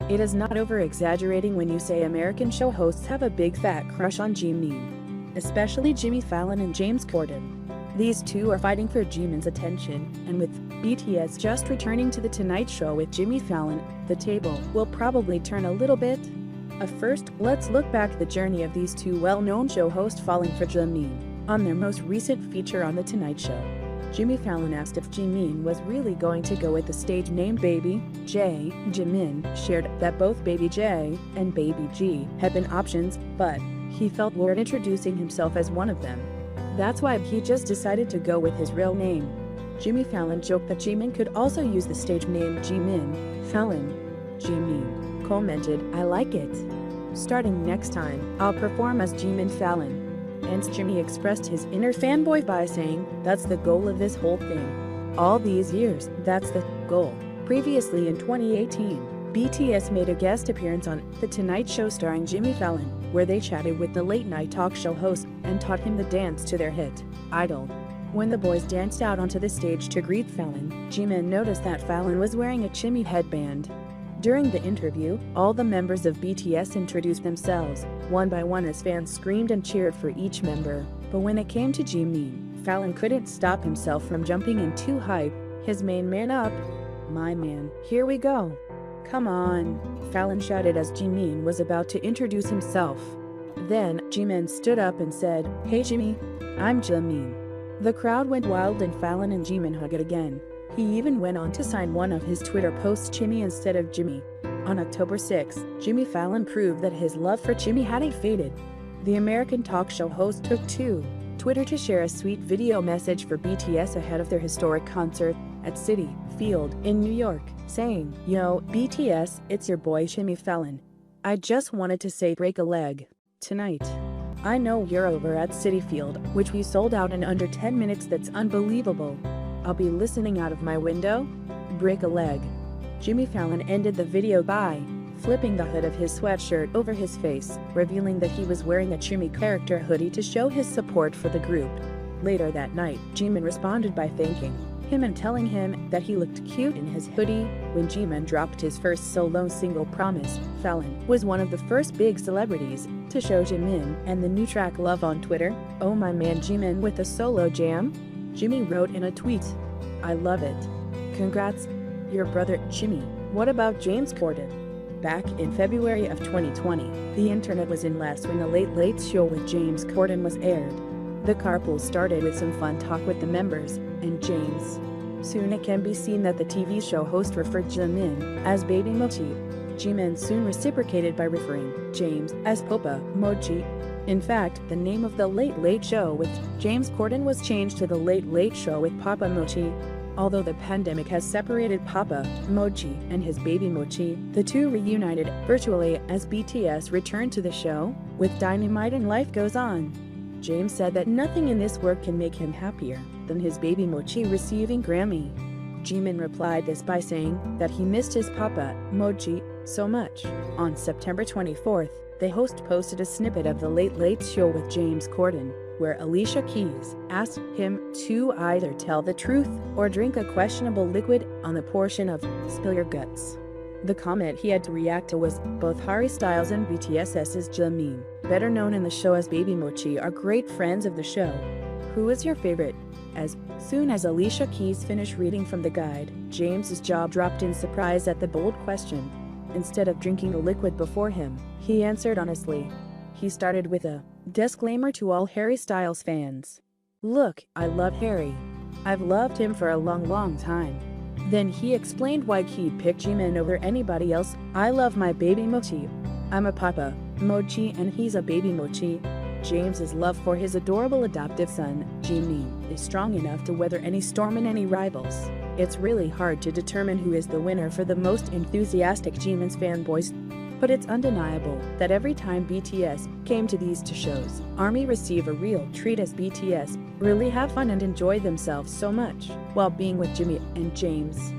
It is not over-exaggerating when you say American show hosts have a big fat crush on Jimin. Especially Jimmy Fallon and James Corden. These two are fighting for Jimin's attention, and with BTS just returning to The Tonight Show with Jimmy Fallon, the table will probably turn a little bit. First, let's look back at the journey of these two well-known show hosts falling for Jimin. On their most recent feature on The Tonight Show, Jimmy Fallon asked if Jimin was really going to go with the stage name Baby J. Jimin shared that both Baby J and Baby G had been options, but he felt weird introducing himself as one of them. That's why he just decided to go with his real name. Jimmy Fallon joked that Jimin could also use the stage name Jimin Fallon. Jimin commented, "I like it. Starting next time, I'll perform as Jimin Fallon." And Jimmy expressed his inner fanboy by saying, "That's the goal of this whole thing. All these years, that's the goal." Previously in 2018, BTS made a guest appearance on The Tonight Show starring Jimmy Fallon, where they chatted with the late-night talk show host and taught him the dance to their hit, Idol. When the boys danced out onto the stage to greet Fallon, Jimin noticed that Fallon was wearing a Jimmy headband. During the interview, all the members of BTS introduced themselves, one by one as fans screamed and cheered for each member. But when it came to Jimin, Fallon couldn't stop himself from jumping in too hype. His main man up. "My man, here we go. Come on," Fallon shouted as Jimin was about to introduce himself. Then, Jimin stood up and said, "Hey Jimmy, I'm Jimin." The crowd went wild and Fallon and Jimin hugged again. He even went on to sign one of his Twitter posts Jimmy instead of Jimmy. On October 6, Jimmy Fallon proved that his love for Jimmy hadn't faded. The American talk show host took to Twitter to share a sweet video message for BTS ahead of their historic concert at Citi Field in New York, saying, "Yo, BTS, it's your boy Jimmy Fallon. I just wanted to say break a leg tonight. I know you're over at Citi Field, which we sold out in under 10 minutes. That's unbelievable. I'll be listening out of my window. Break a leg." Jimmy Fallon ended the video by flipping the hood of his sweatshirt over his face, revealing that he was wearing a Jimmy character hoodie to show his support for the group. Later that night, Jimin responded by thanking him and telling him that he looked cute in his hoodie. When Jimin dropped his first solo single Promise, Fallon was one of the first big celebrities to show Jimin and the new track Love on Twitter. "Oh my man Jimin with a solo jam?" Jimmy wrote in a tweet, "I love it. Congrats, your brother Jimmy." What about James Corden? Back in February of 2020, the internet was in less when The Late Late Show with James Corden was aired. The carpool started with some fun talk with the members and James. Soon it can be seen that the TV show host referred Jimin as Baby Mochi. Jimin soon reciprocated by referring James as Papa Mochi. In fact, the name of The Late Late Show with James Corden was changed to The Late Late Show with Papa Mochi. Although the pandemic has separated Papa Mochi and his baby Mochi, the two reunited virtually as BTS returned to the show with Dynamite and Life Goes On. James said that nothing in this work can make him happier than his baby Mochi receiving Grammy. Jimin replied this by saying that he missed his Papa Mochi so much. On September 24th, the host posted a snippet of The Late Late Show with James Corden, where Alicia Keys asked him to either tell the truth or drink a questionable liquid on the portion of Spill Your Guts. The comment he had to react to was both Harry Styles and BTS's Jimin, better known in the show as Baby Mochi, are great friends of the show. Who is your favorite? As soon as Alicia Keys finished reading from the guide, James's jaw dropped in surprise at the bold question. Instead of drinking the liquid before him, he answered honestly. He started with a disclaimer to all Harry Styles fans. "Look, I love Harry. I've loved him for a long time." Then he explained why he'd pick Jimin over anybody else. "I love my baby Mochi. I'm a Papa Mochi and he's a baby Mochi." James's love for his adorable adoptive son, Jimin, is strong enough to weather any storm and any rivals. It's really hard to determine who is the winner for the most enthusiastic Jimin's fanboys. But it's undeniable that every time BTS came to these two shows, ARMY received a real treat as BTS really have fun and enjoy themselves so much while being with Jimmy and James.